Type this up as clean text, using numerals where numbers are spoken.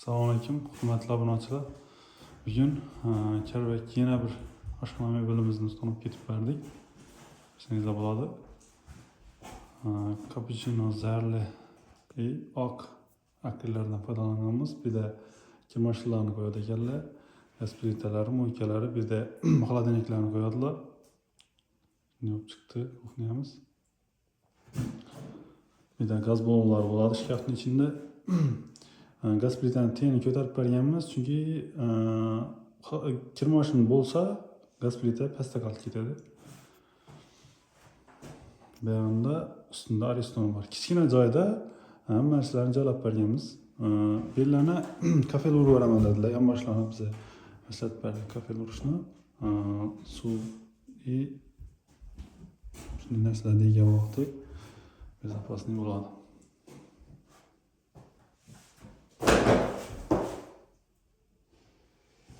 Assalomu alaykum, hurmatli obunachilar. Bugun Karvak yana bir oshxona bölümümüzün ustunib ketib berdik. Sizingizda bo'ladi. Cappuccino zarli oq akrillardan foydalanganmiz. Bir de kirmashlarni qo'yadi ekanlar. Gaz plitalari, mo'ykalari, bir de xolodilniklarni qo'yadilar. Yopib chiqdi kuxnyamiz. Bir de gaz ballonlari bo'ladi shkafning ichida. Gaz plitani tengini ko'tarib berganmiz, chunki kirmashin bo'lsa, gaz plita pastga qolib ketadi. Bu yerda ustida ariston bor. Kichkina joyda hamma narsalarni joylab berganmiz. Bellarni kafel urib beraman dedilar. Yonboshlarni bizga eslatib berdik kafel urishni. Suv shunday narsalarga ega vaqti bezopasniy bo'ladi.